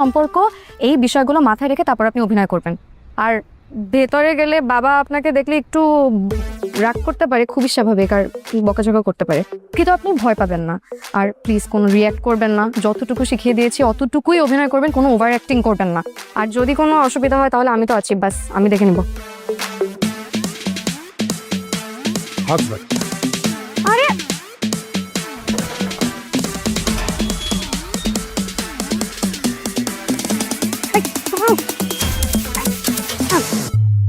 সম্পর্ক এই বিষয়গুলো মাথায় রেখে তারপর আপনি অভিনয় করবেন। আর ভেতরে গেলে বাবা আপনাকে দেখলে একটু রাগ করতে পারে, খুবই স্বাভাবিক, আর বকাঝকা করতে পারে, কিন্তু আপনি ভয় পাবেন না। আর প্লিজ কোনো রিয়্যাক্ট করবেন না, যতটুকু শিখিয়ে দিয়েছি অতটুকুই অভিনয় করবেন, কোনো ওভার অ্যাক্টিং করবেন না। আর যদি কোনো অসুবিধা হয় তাহলে আমি তো আছি, বাস আমি দেখে নিব। আরে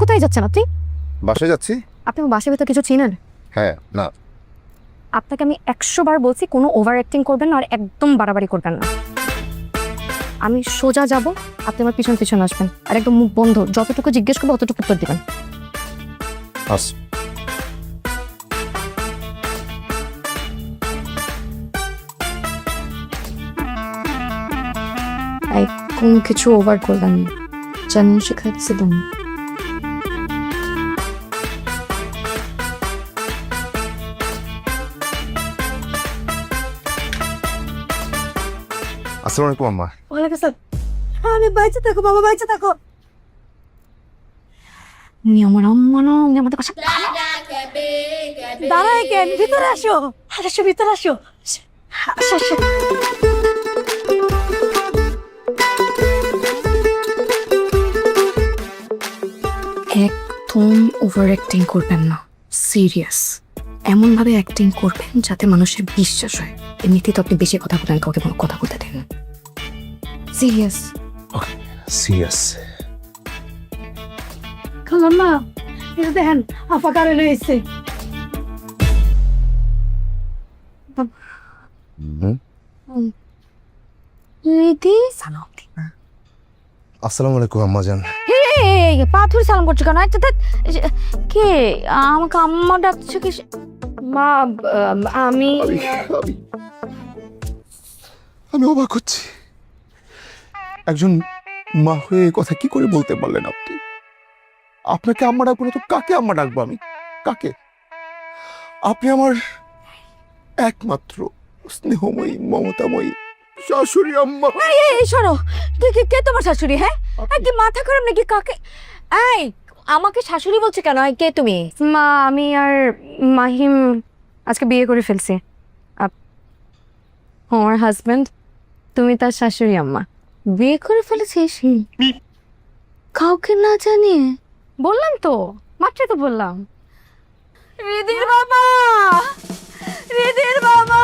কোথায় যাচ্ছেন আপনি? বাসায় যাচ্ছি। আপনি বাসার ভেতর কিছু চিনেন? হ্যাঁ, না আপনাকে আমি 100 বার বলছি কোনো ওভার অ্যাক্টিং করবেন না, আর একদম বাড়াবাড়ি করবেন না। আমি সোজা যাব, আপনি আমার পিছন পিছন আসবেন, আর একদম মুখ বন্ধ, যতটুকু জিজ্ঞেস করবো অতটুকু উত্তর দিবেন। আস কোনো কিছু ওভার করবেন না, জানেন শেখাচ্ছিলাম। আসসালামু আলাইকুম আম্মা। ওয়ালাইকুম আসসালাম। আমি বাইচে থাকো বাবা, বাইচে থাকো। উনি আমার আম্মা না, উনি আমাদের কাছে দাঁড়ায় কেন? ভিতরে আসো, আসো ভিতরে আসো। আসো আসো। একদম ওভার অ্যাক্টিং করবেন না, সিরিয়াস। এমনভাবে অ্যাক্টিং করবেন যাতে মানুষের বিশ্বাস হয়। এমনিতেই তো আপনি বেশি কথা বলেন, কাউকে কোনো কথা বলতে দেন। সিরিয়াস। ওকে, সিরিয়াস। খালাম না, এটা দেখেন আপা কারে রয়েছে। আসসালামু আলাইকুম আম্মা জান। পাথর সালাম করছো কেন? কে আমাকে আম্মা ডাকছে? কি মা? আমি আমি অবাক হচ্ছি, একজন মা হয়ে এই কথা কি করে বলতে পারলেন আপনি? আপনাকে আম্মা ডাকবো না তো কাকে আম্মা ডাকবো? আমি কাকে? আপনি আমার একমাত্র স্নেহময়ী মমতাময়ী শাশুড়ি আম্মা। এই সরো, কে তোমার শাশুড়ি? হ্যাঁ, কি মাথা খারাপ নাকি? কাকে? এই আমাকে শাশুড়ি বলছে কেন? কে তুমি? মা আমি আর মাহিম আজকে বিয়ে করে ফেলছি। আমার হাজবেন্ড, তুমি তার শাশুড়ি আম্মা। বিয়ে করে ফেলেছিস কাউকে না জানিয়ে? বললাম তো, মাত্রই তো বললাম। রিদির বাবা, রিদির বাবা।